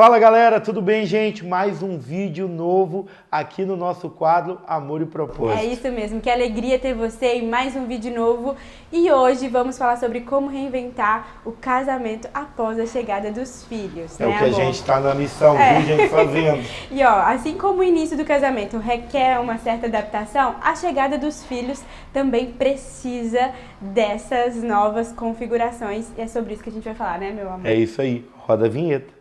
Fala galera, tudo bem, gente? Mais um vídeo novo aqui no nosso quadro Amor e Propósito. É isso mesmo, que alegria ter você em mais um vídeo novo. E hoje vamos falar sobre como reinventar o casamento após a chegada dos filhos. É né, o que amor? a gente está na missão, viu, gente, fazendo. E ó, assim como o início do casamento requer uma certa adaptação, a chegada dos filhos também precisa dessas novas configurações. E é sobre isso que a gente vai falar, né, meu amor? É isso aí, roda a vinheta.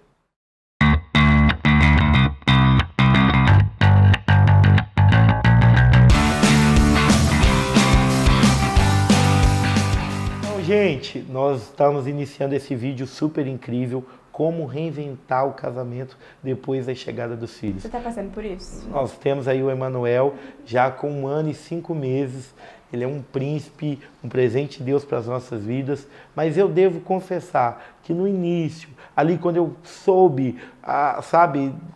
Gente, nós estamos iniciando esse vídeo super incrível, como reinventar o casamento depois da chegada dos filhos. Você está passando por isso? Nós temos aí o Emanuel, já com 1 ano e 5 meses, ele é um príncipe, um presente de Deus para as nossas vidas, mas eu devo confessar que no início, ali quando eu soube,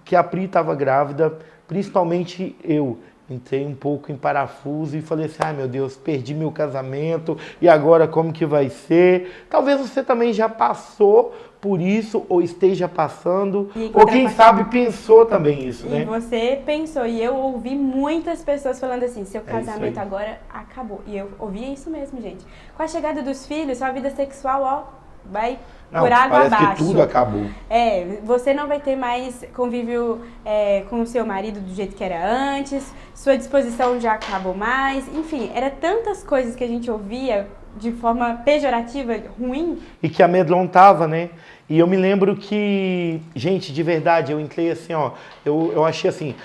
que a Pri estava grávida, principalmente eu, entrei um pouco em parafuso e falei assim, ai meu Deus, perdi meu casamento, e agora como que vai ser? Talvez você também já passou por isso, ou esteja passando, ou quem sabe pensou também isso, né? E você pensou, e eu ouvi muitas pessoas falando assim, seu casamento agora acabou. E eu ouvia isso mesmo, gente. Com a chegada dos filhos, sua vida sexual, ó, vai por água parece abaixo. que tudo acabou. Você não vai ter mais convívio com o seu marido do jeito que era antes, sua disposição já acabou mais, enfim, era tantas coisas que a gente ouvia de forma pejorativa, ruim. E que amedrontava, né? E eu me lembro que, gente, de verdade, eu entrei assim, ó, eu achei assim,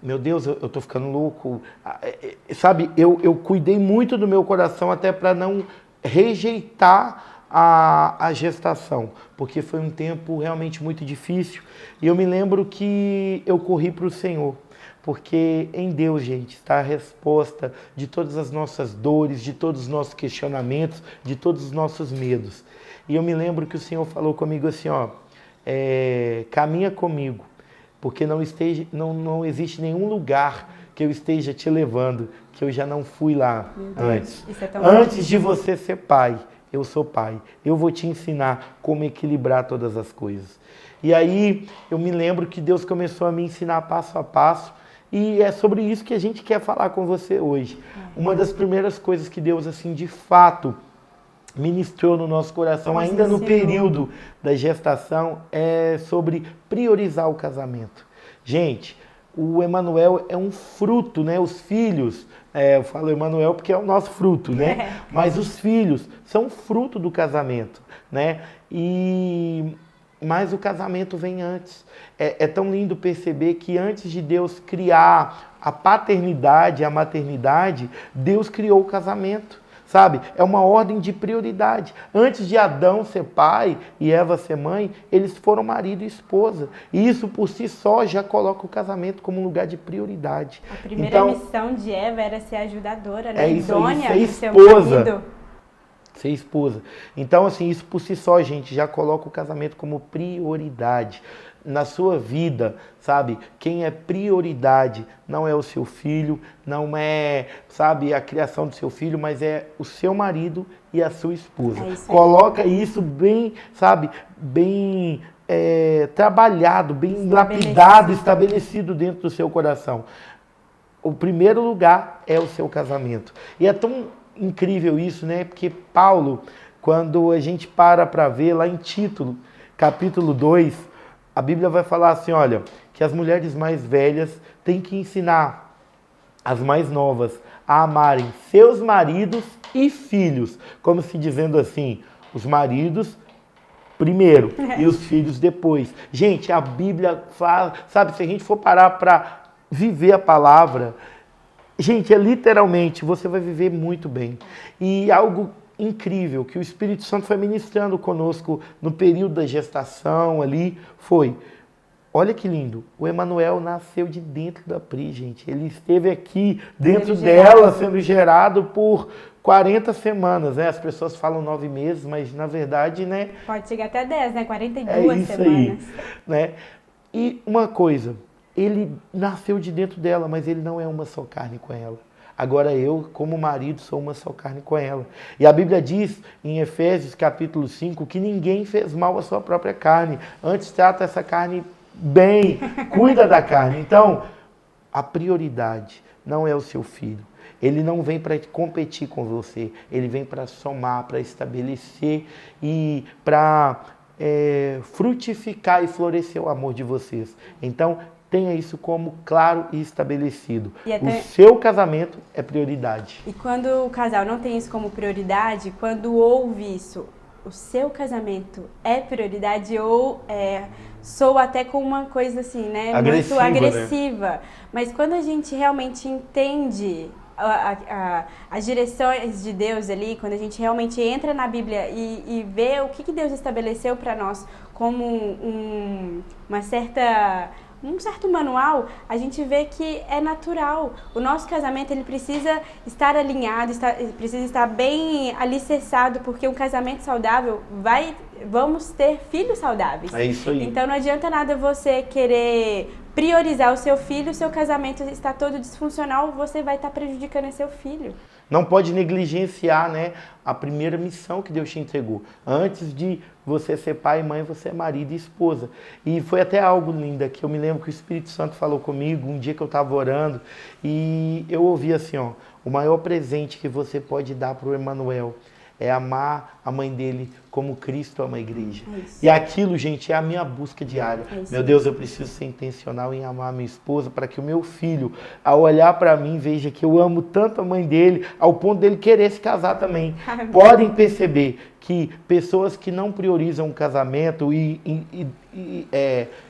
meu Deus, eu tô ficando louco, sabe? Eu cuidei muito do meu coração até para não rejeitar a gestação, porque foi um tempo realmente muito difícil. E eu me lembro que eu corri para o Senhor, porque em Deus, gente, está a resposta de todas as nossas dores, de todos os nossos questionamentos, de todos os nossos medos. E eu me lembro que o Senhor falou comigo assim, ó, caminha comigo, porque não existe nenhum lugar que eu esteja te levando, que eu já não fui lá antes. Antes de você ser pai, eu sou pai. Eu vou te ensinar como equilibrar todas as coisas. E aí eu me lembro que Deus começou a me ensinar passo a passo. E é sobre isso que a gente quer falar com você hoje. Uma das primeiras coisas que Deus, assim, de fato, ministrou no nosso coração, ainda no período da gestação, é sobre priorizar o casamento. Gente, o Emanuel é um fruto, né? Os filhos, eu falo Emanuel porque é o nosso fruto, né? Mas os filhos são fruto do casamento, né? Mas o casamento vem antes. É tão lindo perceber que antes de Deus criar a paternidade e a maternidade, Deus criou o casamento. Sabe? É uma ordem de prioridade. Antes de Adão ser pai e Eva ser mãe, eles foram marido e esposa. E isso por si só já coloca o casamento como um lugar de prioridade. A primeira missão de Eva era ser ajudadora, né? Idônea do seu marido. Ser esposa. Então, assim, isso por si só, gente, já coloca o casamento como prioridade. Na sua vida, sabe, quem é prioridade não é o seu filho, não é, sabe, a criação do seu filho, mas é o seu marido e a sua esposa. Coloca isso bem, sabe, bem trabalhado, bem lapidado, estabelecido dentro do seu coração. O primeiro lugar é o seu casamento. E é tão incrível isso, né, porque Paulo, quando a gente para ver lá em Tito, capítulo 2, a Bíblia vai falar assim, olha, que as mulheres mais velhas têm que ensinar as mais novas a amarem seus maridos e filhos, como se dizendo assim, os maridos primeiro e os filhos depois. Gente, a Bíblia fala, sabe, se a gente for parar para viver a palavra, gente, literalmente, você vai viver muito bem. E algo incrível que o Espírito Santo foi ministrando conosco no período da gestação ali, olha que lindo, o Emanuel nasceu de dentro da Pri, gente. Ele esteve aqui dentro dela, sendo gerado por 40 semanas, né? As pessoas falam 9 meses, mas na verdade, né? Pode chegar até 10, né? 42 isso semanas. Aí, né? E uma coisa, ele nasceu de dentro dela, mas ele não é uma só carne com ela. Agora eu, como marido, sou uma só carne com ela. E a Bíblia diz em Efésios capítulo 5 que ninguém fez mal à sua própria carne. Antes trata essa carne bem, cuida da carne. Então, a prioridade não é o seu filho. Ele não vem para competir com você, ele vem para somar, para estabelecer e para frutificar e florescer o amor de vocês. Então, tenha isso como claro e estabelecido. O seu casamento é prioridade. E quando o casal não tem isso como prioridade, quando ouve isso, o seu casamento é prioridade ou soa até com uma coisa assim, né? Agressiva, muito agressiva. né? Mas quando a gente realmente entende as direções de Deus ali, quando a gente realmente entra na Bíblia e vê o que Deus estabeleceu para nós como um certo manual, a gente vê que é natural. O nosso casamento, ele precisa estar alinhado, precisa estar bem alicerçado, porque um casamento saudável vamos ter filhos saudáveis. É isso aí. Então não adianta nada você querer priorizar o seu filho, o seu casamento está todo disfuncional, você vai estar prejudicando seu filho. Não pode negligenciar, né, a primeira missão que Deus te entregou. Antes de você ser pai e mãe, você é marido e esposa. E foi até algo lindo, que eu me lembro que o Espírito Santo falou comigo um dia que eu estava orando e eu ouvi assim, ó, o maior presente que você pode dar para o Emanuel é amar a mãe dele como Cristo ama a igreja. E aquilo, gente, é a minha busca diária. Meu Deus, eu preciso ser intencional em amar a minha esposa para que o meu filho, ao olhar para mim, veja que eu amo tanto a mãe dele, ao ponto dele querer se casar também. Podem perceber que pessoas que não priorizam o casamento e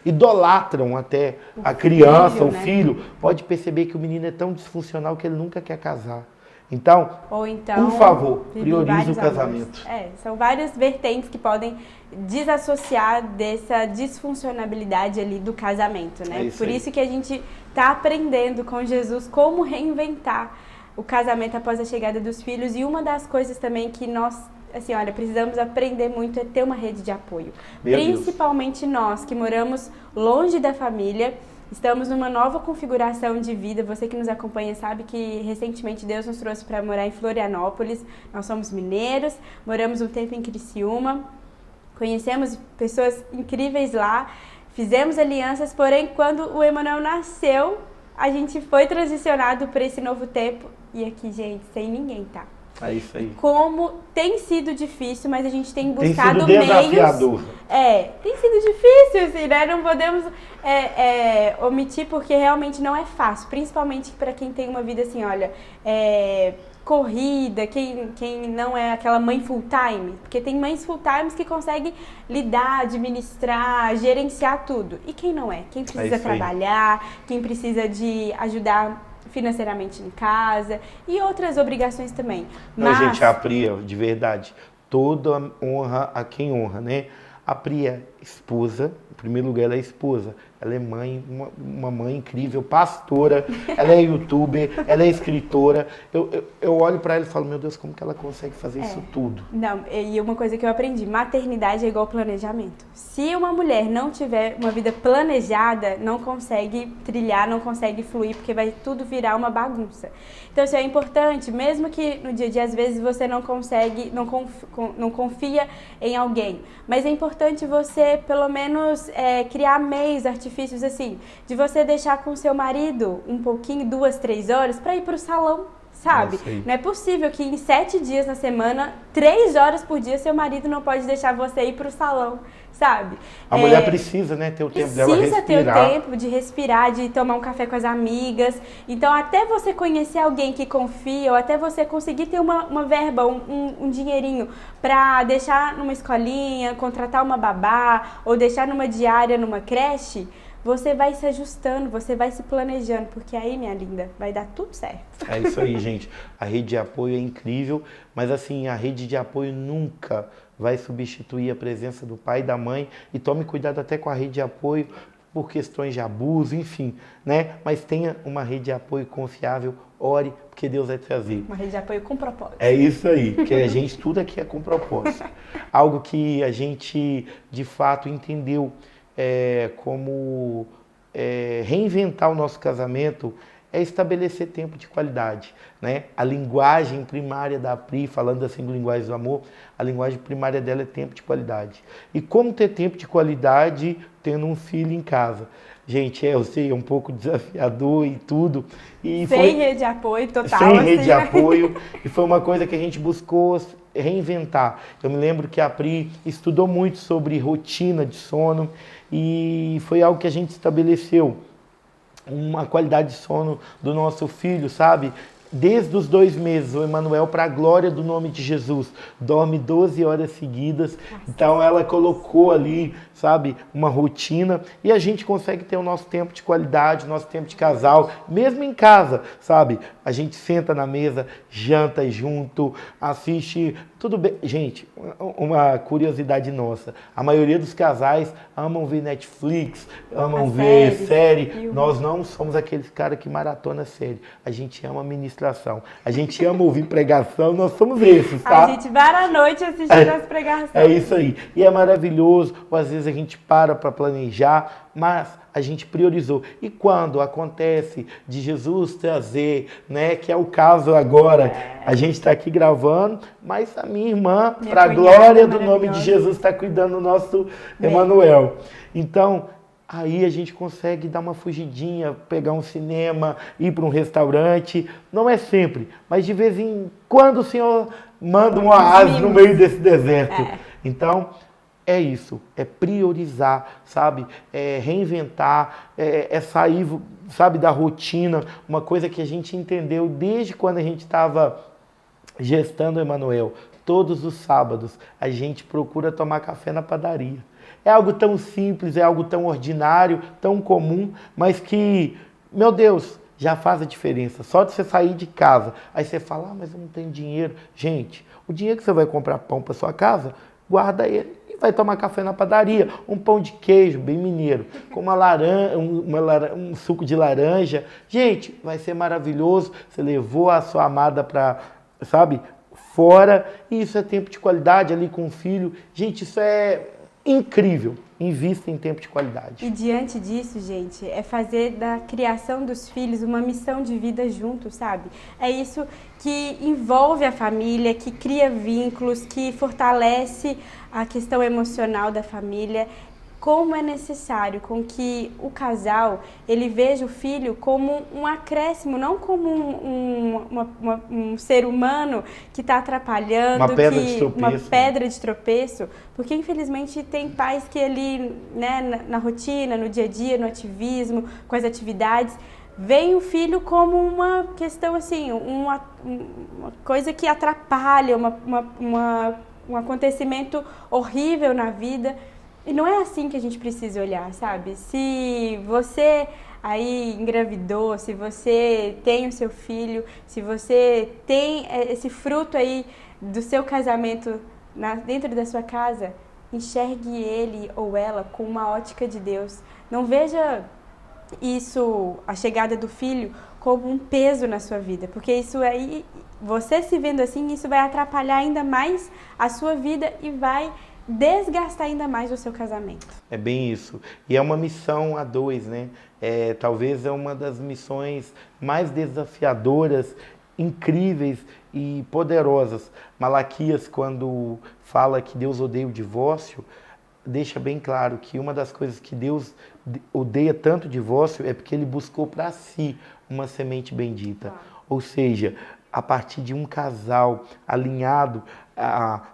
idolatram até a criança, o filho, pode perceber que o menino é tão disfuncional que ele nunca quer casar. Então, por favor, priorize o casamento. São várias vertentes que podem desassociar dessa disfuncionalidade ali do casamento, né? Por isso que a gente está aprendendo com Jesus como reinventar o casamento após a chegada dos filhos. E uma das coisas também que nós, assim, olha, precisamos aprender muito é ter uma rede de apoio. Principalmente nós que moramos longe da família. Estamos numa nova configuração de vida. Você que nos acompanha sabe que recentemente Deus nos trouxe para morar em Florianópolis. Nós somos mineiros, moramos um tempo em Criciúma, conhecemos pessoas incríveis lá, fizemos alianças, porém quando o Emanuel nasceu, a gente foi transicionado para esse novo tempo e aqui, gente, sem ninguém, tá? É isso aí. Como tem sido difícil, mas a gente tem tem buscado sido desafiador. Tem sido difícil, assim, né? Não podemos omitir porque realmente não é fácil, principalmente para quem tem uma vida assim, olha, corrida, quem não é aquela mãe full time, porque tem mães full times que conseguem lidar, administrar, gerenciar tudo. E quem não é? Quem precisa trabalhar, quem precisa de ajudar financeiramente em casa e outras obrigações também. Mas, gente, a Pri, de verdade, toda honra a quem honra, né? A Pri é esposa, em primeiro lugar ela é esposa, ela é mãe, uma mãe incrível, pastora, ela é youtuber, ela é escritora. Eu olho para ela e falo, meu Deus, como que ela consegue fazer isso tudo? Não, e uma coisa que eu aprendi, maternidade é igual planejamento. Se uma mulher não tiver uma vida planejada, não consegue trilhar, não consegue fluir, porque vai tudo virar uma bagunça. Então, isso é importante, mesmo que no dia a dia, às vezes, você não consegue, não confia em alguém. Mas é importante você, pelo menos, criar meios, artifícios assim, de você deixar com seu marido um pouquinho, 2, 3 horas, para ir para o salão, sabe? Não é possível que em 7 dias na semana, 3 horas por dia, seu marido não pode deixar você ir para o salão, sabe? A mulher precisa, né, ter o tempo dela respirar. Precisa ter o tempo de respirar, de tomar um café com as amigas. Então, até você conhecer alguém que confia, ou até você conseguir ter uma verba, um dinheirinho para deixar numa escolinha, contratar uma babá, ou deixar numa diária, numa creche, você vai se ajustando, você vai se planejando, porque aí, minha linda, vai dar tudo certo. É isso aí, gente. A rede de apoio é incrível, mas assim, a rede de apoio nunca vai substituir a presença do pai e da mãe. E tome cuidado até com a rede de apoio por questões de abuso, enfim, né? Mas tenha uma rede de apoio confiável, ore, porque Deus vai trazer. Uma rede de apoio com propósito. É isso aí, que a gente, tudo aqui é com propósito. Algo que a gente, de fato, entendeu como reinventar o nosso casamento é estabelecer tempo de qualidade, né? A linguagem primária da Pri, falando assim de linguagem do amor, a linguagem primária dela é tempo de qualidade. E como ter tempo de qualidade tendo um filho em casa? Gente, eu sei, é um pouco desafiador e tudo. E sem rede de apoio total. Sem rede assim, de apoio. E foi uma coisa que a gente buscou reinventar. Eu me lembro que a Pri estudou muito sobre rotina de sono e foi algo que a gente estabeleceu. Uma qualidade de sono do nosso filho, sabe? Desde os 2 meses, o Emanuel, para a glória do nome de Jesus, dorme 12 horas seguidas. Então ela colocou ali, sabe, uma rotina e a gente consegue ter o nosso tempo de qualidade, o nosso tempo de casal, mesmo em casa, sabe? A gente senta na mesa, janta junto, assiste, tudo bem. Gente, uma curiosidade nossa, a maioria dos casais amam ver Netflix, amam ver série. Nós não somos aqueles caras que maratona série. A gente ama ministração, a gente ama ouvir pregação, nós somos esses, tá? A gente vai à noite assistindo as pregações. É isso aí. E é maravilhoso, ou às vezes a gente para planejar, mas a gente priorizou. E quando acontece de Jesus trazer, né, que é o caso agora, a gente está aqui gravando, mas a minha irmã, para a glória do nome de Jesus, está cuidando do nosso Emanuel. Então, aí a gente consegue dar uma fugidinha, pegar um cinema, ir para um restaurante. Não é sempre, mas de vez em quando o Senhor manda um oásis no meio desse deserto. Então, é isso, é priorizar, sabe? É reinventar, é sair, sabe, da rotina. Uma coisa que a gente entendeu desde quando a gente estava gestando o Emanuel. Todos os sábados a gente procura tomar café na padaria. É algo tão simples, é algo tão ordinário, tão comum, mas que, meu Deus, já faz a diferença. Só de você sair de casa, aí você fala, mas eu não tenho dinheiro. Gente, o dinheiro que você vai comprar pão para sua casa, guarda ele e vai tomar café na padaria. Um pão de queijo, bem mineiro, com uma laranja, um suco de laranja. Gente, vai ser maravilhoso. Você levou a sua amada para, sabe, fora. E isso é tempo de qualidade ali com o filho. Gente, isso é incrível. Invista em tempo de qualidade. E diante disso, gente, é fazer da criação dos filhos uma missão de vida junto, sabe? É isso que envolve a família, que cria vínculos, que fortalece a questão emocional da família. Como é necessário com que o casal ele veja o filho como um acréscimo, não como um ser humano que está atrapalhando, uma pedra de tropeço, porque infelizmente tem pais que ali, né, na rotina, no dia a dia, no ativismo, com as atividades, veem o filho como uma questão assim, uma coisa que atrapalha, um acontecimento horrível na vida. E não é assim que a gente precisa olhar, sabe? Se você aí engravidou, se você tem o seu filho, se você tem esse fruto aí do seu casamento dentro da sua casa, enxergue ele ou ela com uma ótica de Deus. Não veja isso, a chegada do filho, como um peso na sua vida, porque isso aí, você se vendo assim, isso vai atrapalhar ainda mais a sua vida e vai desgastar ainda mais o seu casamento. É bem isso. E é uma missão a dois, né? Talvez é uma das missões mais desafiadoras, incríveis e poderosas. Malaquias, quando fala que Deus odeia o divórcio, deixa bem claro que uma das coisas que Deus odeia tanto o divórcio é porque ele buscou para si uma semente bendita. Ou seja, a partir de um casal alinhado,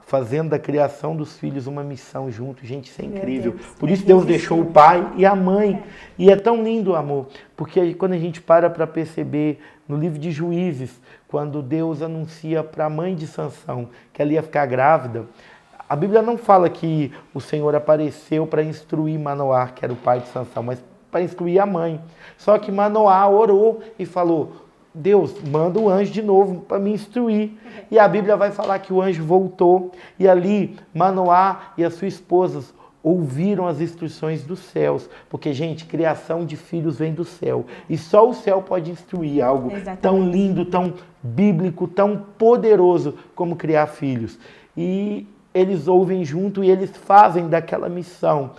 fazendo da criação dos filhos uma missão junto. Gente, isso é incrível. Por isso Deus deixou o pai e a mãe. E é tão lindo o amor, porque quando a gente para perceber no livro de Juízes, quando Deus anuncia para a mãe de Sansão que ela ia ficar grávida, a Bíblia não fala que o Senhor apareceu para instruir Manoá, que era o pai de Sansão, mas para instruir a mãe. Só que Manoá orou e falou, Deus, manda o anjo de novo para me instruir. E a Bíblia vai falar que o anjo voltou. E ali, Manoá e a sua esposa ouviram as instruções dos céus. Porque, gente, criação de filhos vem do céu. E só o céu pode instruir algo tão lindo, tão bíblico, tão poderoso como criar filhos. E eles ouvem junto e eles fazem daquela missão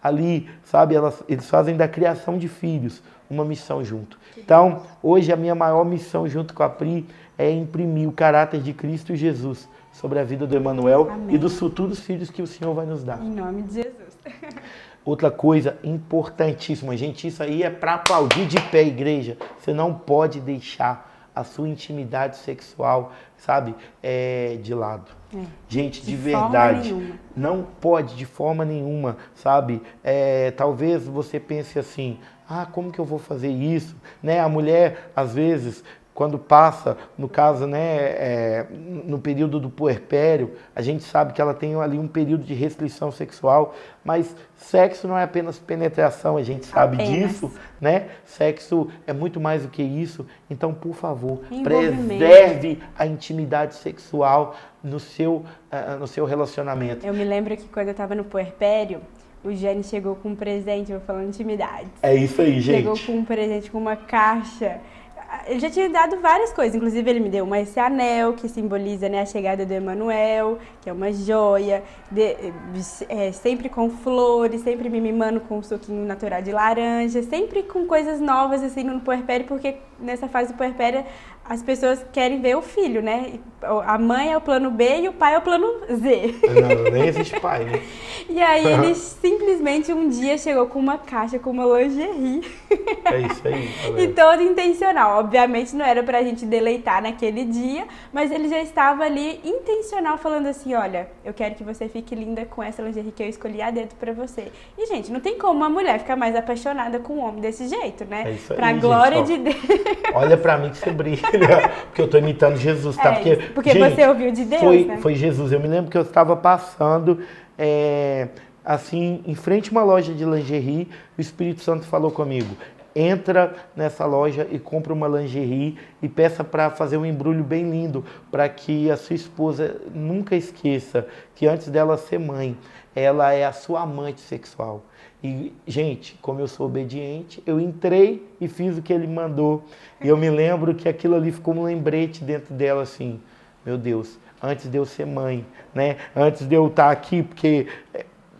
ali, sabe, eles fazem da criação de filhos uma missão junto. Então, hoje a minha maior missão junto com a Pri é imprimir o caráter de Cristo Jesus sobre a vida do Emanuel e dos futuros filhos que o Senhor vai nos dar. Em nome de Jesus. Outra coisa importantíssima, gente, isso aí é para aplaudir de pé, igreja. Você não pode deixar a sua intimidade sexual, sabe, de lado. Gente, de verdade, não pode de forma nenhuma, sabe? Talvez você pense assim, como que eu vou fazer isso? Né? A mulher, às vezes, quando passa, no caso, né, no período do puerpério, a gente sabe que ela tem ali um período de restrição sexual, mas sexo não é apenas penetração, a gente sabe disso, né? Sexo é muito mais do que isso. Então, por favor, preserve a intimidade sexual no seu relacionamento. Eu me lembro que quando eu estava no puerpério, o Gianni chegou com um presente, eu vou falando intimidade. É isso aí, gente. Chegou com um presente, com uma caixa. Ele já tinha dado várias coisas, inclusive ele me deu esse anel que simboliza, né, a chegada do Emanuel, que é uma joia, sempre com flores, sempre me mimando com um suquinho natural de laranja, sempre com coisas novas assim no puerpério, porque nessa fase do puerpério as pessoas querem ver o filho, né? A mãe é o plano B e o pai é o plano Z. Não, nem existe pai, né? E aí ele simplesmente um dia chegou com uma caixa com uma lingerie. É isso aí. E todo intencional. Obviamente não era pra gente deleitar naquele dia, mas ele já estava ali intencional falando assim, olha, eu quero que você fique linda com essa lingerie que eu escolhi adentro pra você. E, gente, não tem como uma mulher ficar mais apaixonada com um homem desse jeito, né? É isso aí, pra glória de Deus. Olha pra mim que você brilha. Porque eu tô imitando Jesus, tá? Porque gente, você ouviu de Deus, né? Foi Jesus. Eu me lembro que eu estava passando, assim, em frente a uma loja de lingerie, o Espírito Santo falou comigo, entra nessa loja e compra uma lingerie e peça para fazer um embrulho bem lindo, para que a sua esposa nunca esqueça que antes dela ser mãe, ela é a sua amante sexual. E, gente, como eu sou obediente, eu entrei e fiz o que ele mandou. E eu me lembro que aquilo ali ficou um lembrete dentro dela, assim, meu Deus, antes de eu ser mãe, né? Antes de eu estar aqui, porque,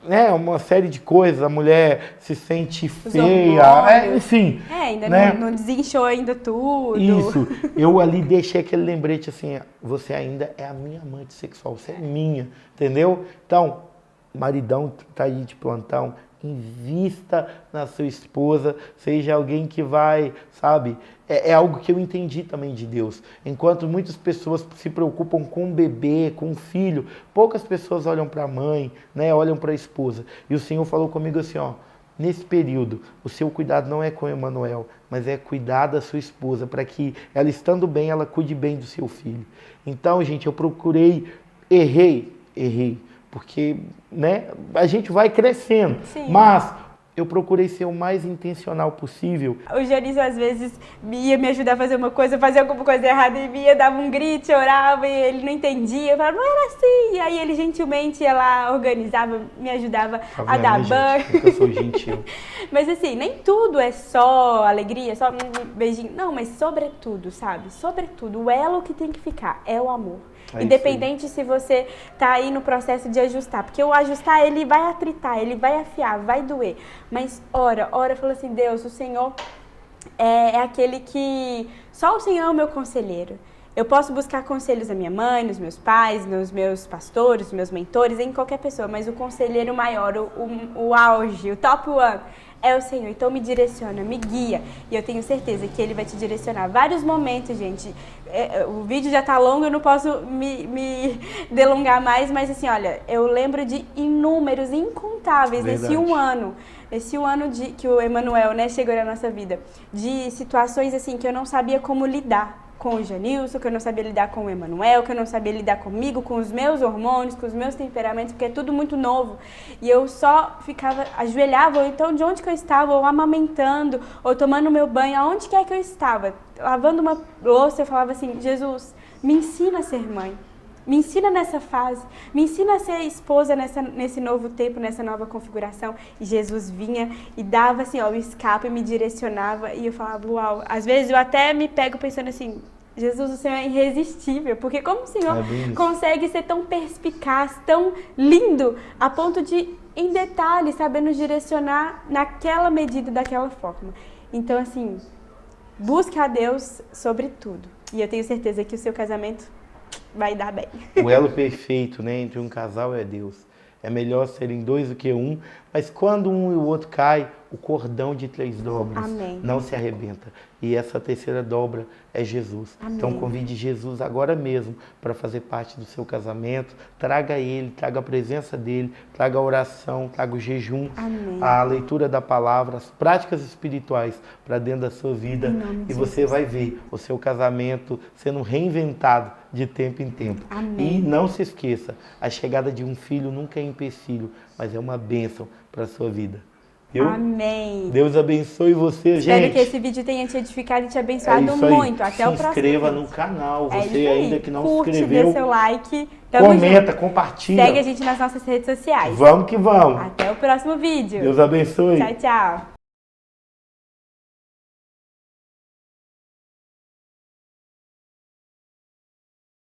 né, uma série de coisas, a mulher se sente feia, enfim. Ainda né? não desinchou ainda tudo. Isso, eu ali deixei aquele lembrete assim, você ainda é a minha amante sexual, você é minha, entendeu? Então, maridão tá aí de plantão, invista na sua esposa, seja alguém que vai, sabe, é algo que eu entendi também de Deus. Enquanto muitas pessoas se preocupam com o bebê, com o filho, poucas pessoas olham para a mãe, né, olham para a esposa. E o Senhor falou comigo assim, ó, nesse período, o seu cuidado não é com o Emanuel, mas é cuidar da sua esposa, para que ela estando bem, ela cuide bem do seu filho. Então, gente, eu procurei, errei, porque, né, a gente vai crescendo, Sim. Mas eu procurei ser o mais intencional possível. O Dionísio, às vezes, ia me ajudar a fazer uma coisa, fazia alguma coisa errada e ia, dava um grito, chorava e ele não entendia. Eu falava, não era assim. E aí ele gentilmente ia lá, organizava, me ajudava a dar banho. Eu sou gentil. Mas assim, nem tudo é só alegria, só beijinho. Não, mas sobretudo, sabe? Sobretudo, o elo que tem que ficar é o amor. Independente se você tá aí no processo de ajustar, porque o ajustar ele vai atritar, ele vai afiar, vai doer, mas ora, fala assim, Deus, o Senhor é aquele que, só o Senhor é o meu conselheiro. Eu posso buscar conselhos da minha mãe, nos meus pais, nos meus pastores, nos meus mentores, em qualquer pessoa, mas o conselheiro maior, o auge, o top one, é o Senhor. Então me direciona, me guia. E eu tenho certeza que Ele vai te direcionar. Vários momentos, gente. O vídeo já tá longo, eu não posso me delongar mais, mas assim, olha, eu lembro de inúmeros, incontáveis, nesse um ano. Esse ano que o Emanuel, né, chegou na nossa vida. De situações assim que eu não sabia como lidar. Com o Janilson, que eu não sabia lidar com o Emanuel, que eu não sabia lidar comigo, com os meus hormônios, com os meus temperamentos, porque é tudo muito novo. E eu só ficava, ajoelhava, ou então de onde que eu estava, ou amamentando, ou tomando meu banho, aonde quer que eu estava. Lavando uma louça, eu falava assim, Jesus, me ensina a ser mãe. Me ensina nessa fase, me ensina a ser esposa nesse novo tempo, nessa nova configuração. E Jesus vinha e dava assim, ó, o escape, me direcionava e eu falava, uau. Às vezes eu até me pego pensando assim, Jesus, o Senhor é irresistível, porque como o Senhor consegue ser tão perspicaz, tão lindo, a ponto de em detalhes, saber nos direcionar naquela medida, daquela forma. Então, assim, busque a Deus sobre tudo. E eu tenho certeza que o seu casamento vai dar bem. O elo perfeito, né, entre um casal é Deus. É melhor serem dois do que um, mas quando um e o outro cai, o cordão de 3 dobras Amém. não se arrebenta. E essa terceira dobra é Jesus. Amém. Então convide Jesus agora mesmo para fazer parte do seu casamento. Traga ele, traga a presença dele, traga a oração, traga o jejum, Amém. a leitura da palavra, as práticas espirituais para dentro da sua vida. E você vai ver o seu casamento sendo reinventado de tempo em tempo. Amém. E não se esqueça, a chegada de um filho nunca é empecilho, mas é uma bênção para a sua vida. Viu? Amém. Deus abençoe você, gente. Espero que esse vídeo tenha te edificado e te abençoado muito. Até o próximo vídeo. Se inscreva no canal. Você ainda que não Curte, se inscreveu, dê seu like. Tamo comenta, junto. compartilha. Segue a gente nas nossas redes sociais. Vamos que vamos. Até o próximo vídeo. Deus abençoe. Tchau, tchau.